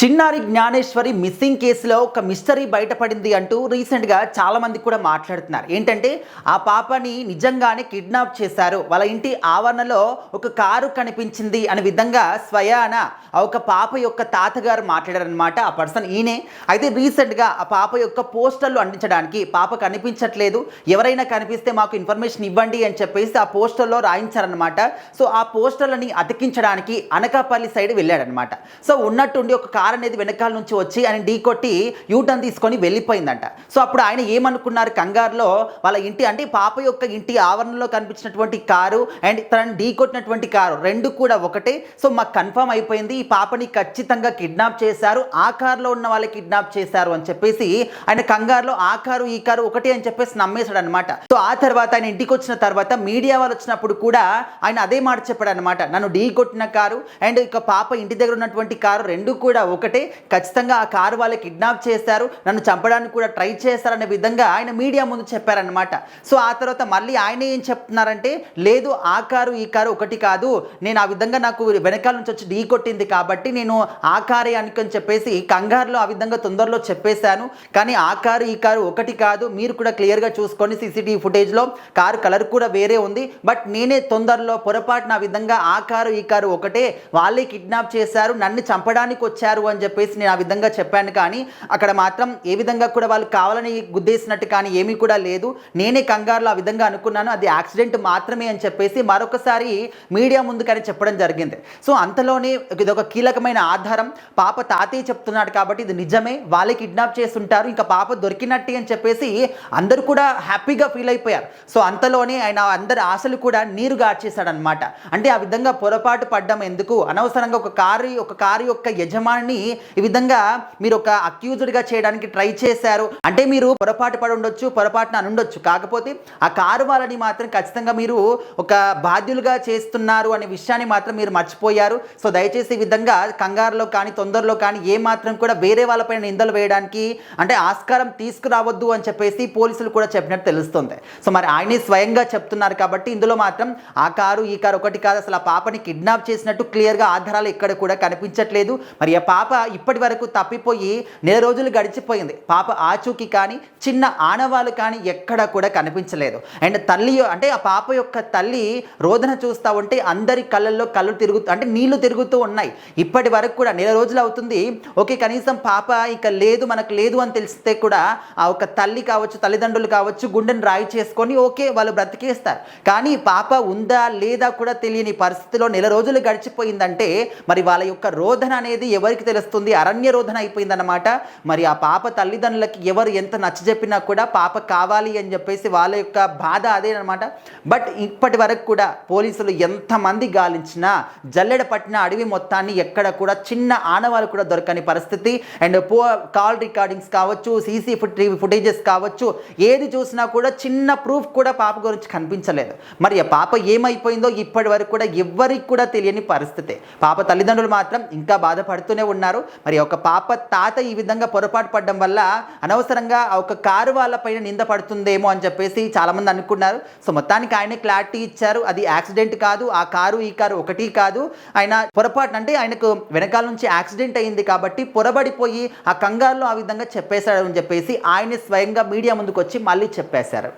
చిన్నారి జ్ఞానేశ్వరి మిస్సింగ్ కేసులో ఒక మిస్టరీ బయటపడింది అంటూ రీసెంట్గా చాలామంది కూడా మాట్లాడుతున్నారు. ఏంటంటే ఆ పాపని నిజంగానే కిడ్నాప్ చేశారు, వాళ్ళ ఇంటి ఆవరణలో ఒక కారు కనిపించింది అనే విధంగా స్వయాన ఒక పాప యొక్క తాతగారు మాట్లాడారనమాట. ఆ పర్సన్ ఈయనే. అయితే రీసెంట్గా ఆ పాప యొక్క పోస్టర్లు అందించడానికి పాప కనిపించట్లేదు, ఎవరైనా కనిపిస్తే మాకు ఇన్ఫర్మేషన్ ఇవ్వండి అని చెప్పేసి ఆ పోస్టర్లో రాయించారనమాట. సో ఆ పోస్టర్లని అతికించడానికి అనకాపల్లి సైడ్ వెళ్ళాడనమాట. సో ఉన్నట్టుండి ఒక కార్ అనేది వెనకాల నుంచి వచ్చి ఆయన ఢీ కొట్టి యూటర్న్ తీసుకొని వెళ్ళిపోయిందంట. సో అప్పుడు ఆయన ఏమనుకున్నారు, కంగారులో వాళ్ళ ఇంటి అంటే పాప యొక్క ఇంటి ఆవరణలో కనిపించినటువంటి కారు అండ్ తనని ఢీ కొట్టినటువంటి కారు రెండు కూడా ఒకటే. సో మాకు కన్ఫర్మ్ అయిపోయింది, ఈ పాపని ఖచ్చితంగా కిడ్నాప్ చేశారు, ఆ కారులో ఉన్న వాళ్ళే కిడ్నాప్ చేశారు అని చెప్పేసి ఆయన కంగారులో ఆ కారు ఈ కారు ఒకటే అని చెప్పేసి నమ్మేశాడు అనమాట. సో ఆ తర్వాత ఆయన ఇంటికి వచ్చిన తర్వాత మీడియా వాళ్ళు వచ్చినప్పుడు కూడా ఆయన అదే మాట చెప్పాడు అనమాట, నన్ను ఢీ కొట్టిన కారు అండ్ ఇక పాప ఇంటి దగ్గర ఉన్నటువంటి కారు రెండు కూడా ఒకటే, ఖచ్చితంగా ఆ కారు వాళ్ళే కిడ్నాప్ చేశారు, నన్ను చంపడానికి కూడా ట్రై చేశారనే విధంగా ఆయన మీడియా ముందు చెప్పారనమాట. సో ఆ తర్వాత మళ్ళీ ఆయన ఏం చెప్తున్నారంటే, లేదు ఆ కారు ఈ కారు ఒకటి కాదు, నేను ఆ విధంగా నాకు వెనకాల నుంచి వచ్చి ఢీ కొట్టింది కాబట్టి నేను ఆ కారే అనుకొని చెప్పేసి కంగారులో ఆ విధంగా తొందరలో చెప్పేశాను, కానీ ఆ కారు ఈ కారు ఒకటి కాదు, మీరు కూడా క్లియర్గా చూసుకోండి, సీసీటీవీ ఫుటేజ్లో కారు కలర్ కూడా వేరే ఉంది, బట్ నేనే తొందరలో పొరపాటున ఆ విధంగా ఆ కారు ఈ కారు ఒకటే, వాళ్ళే కిడ్నాప్ చేశారు, నన్ను చంపడానికి వచ్చారు అని చెప్పేసి నేను ఆ విధంగా చెప్పాను. కానీ అక్కడ మాత్రం ఏ విధంగా కూడా వాళ్ళు కావాలని గుద్దేసినట్టు కానీ ఏమీ కూడా లేదు, నేనే కంగారులో ఆ విధంగా అనుకున్నాను, అది యాక్సిడెంట్ మాత్రమే అని చెప్పేసి మరొకసారి మీడియా ముందు కానీ చెప్పడం జరిగింది. సో అంతలోనే ఇది ఒక కీలకమైన ఆధారం, పాప తాతయ్య చెప్తున్నాడు కాబట్టి ఇది నిజమే, వాళ్ళే కిడ్నాప్ చేస్తుంటారు, ఇంకా పాప దొరికినట్టే అని చెప్పేసి అందరూ కూడా హ్యాపీగా ఫీల్ అయిపోయారు. సో అంతలోనే ఆయన అందరి ఆశలు కూడా నీరు గార్చేశాడనమాట. అంటే ఆ విధంగా పొరపాటు పడ్డం ఎందుకు, అనవసరంగా ఒక కారు యొక్క యజమాని ఈ విధంగా మీరు ఒక అక్యూజ్డ్గా చేయడానికి ట్రై చేశారు అంటే మీరు పొరపాటు పడి ఉండొచ్చు, పొరపాటున అనుండొచ్చు, కాకపోతే ఆ కారు వాళ్ళని మాత్రం ఖచ్చితంగా మీరు ఒక బాధ్యులుగా చేస్తున్నారు అనే విషయాన్ని మాత్రం మీరు మర్చిపోయారు. సో దయచేసి ఈ విధంగా కంగారులో కానీ తొందరలో కానీ ఏ మాత్రం కూడా వేరే వాళ్ళపైన నిందలు వేయడానికి అంటే ఆస్కారం తీసుకురావద్దు అని చెప్పేసి పోలీసులు కూడా చెప్పినట్టు తెలుస్తుంది. సో మరి ఆయనే స్వయంగా చెప్తున్నారు కాబట్టి ఇందులో మాత్రం ఆ కారు ఈ కారు ఒకటి కాదు, అసలు ఆ పాపని కిడ్నాప్ చేసినట్టు క్లియర్గా ఆధారాలు ఎక్కడ కూడా కనిపించట్లేదు. మరి ఆ పాప ఇప్పటి వరకు తప్పిపోయి నెల రోజులు గడిచిపోయింది, పాప ఆచూకీ కానీ చిన్న ఆనవాళ్ళు కానీ ఎక్కడా కూడా కనిపించలేదు. అండ్ తల్లి అంటే ఆ పాప యొక్క తల్లి రోదన చూస్తూ ఉంటే అందరి కళ్ళల్లో అంటే నీళ్లు తిరుగుతూ ఉన్నాయి. ఇప్పటి వరకు కూడా నెల రోజులు అవుతుంది, ఓకే కనీసం పాప ఇక లేదు మనకు లేదు అని తెలిస్తే కూడా ఆ ఒక తల్లి కావచ్చు తల్లిదండ్రులు కావచ్చు గుండెను రాయి చేసుకొని ఓకే వాళ్ళు బ్రతికేస్తారు. కానీ పాప ఉందా లేదా కూడా తెలియని పరిస్థితిలో నెల రోజులు గడిచిపోయిందంటే మరి వాళ్ళ యొక్క రోదన అనేది ఎవరికి తెలుస్తుంది, అరణ్య రోదన అయిపోయిందన్నమాట. మరి ఆ పాప తల్లిదండ్రులకి ఎవరు ఎంత నచ్చజెప్పినా కూడా పాప కావాలి అని చెప్పేసి వాళ్ళ యొక్క బాధ అదేనమాట. బట్ ఇప్పటి వరకు కూడా పోలీసులు ఎంతమంది గాలించినా జల్లెడ పట్టిన అడవి మొత్తాన్ని ఎక్కడ కూడా చిన్న ఆనవాళ్ళు కూడా దొరకని పరిస్థితి. అండ్ కాల్ రికార్డింగ్స్ కావచ్చు, టీవీ ఫుటేజెస్ కావచ్చు, ఏది చూసినా కూడా చిన్న ప్రూఫ్ కూడా పాప గురించి కనిపించలేదు. మరి ఆ పాప ఏమైపోయిందో ఇప్పటి వరకు కూడా ఎవ్వరికి కూడా తెలియని పరిస్థితి. పాప తల్లిదండ్రులు మాత్రం ఇంకా బాధపడుతూనే ఉన్నారు. మరి ఒక పాప తాత ఈ విధంగా పొరపాటు పడడం వల్ల అనవసరంగా ఒక కారు వాళ్ళపైన నింద పడుతుందేమో అని చెప్పేసి చాలామంది అనుకున్నారు. సో మొత్తానికి ఆయనే క్లారిటీ ఇచ్చారు, అది యాక్సిడెంట్ కాదు, ఆ కారు ఈ కారు ఒకటి కాదు, ఆయన పొరపాటు అంటే ఆయనకు వెనకాల నుంచి యాక్సిడెంట్ అయింది కాబట్టి పొరబడిపోయి ఆ కంగారులో ఆ విధంగా చెప్పేశాడు అని చెప్పేసి ఆయన స్వయంగా మీడియా ముందుకు వచ్చి మళ్ళీ చెప్పేశారు.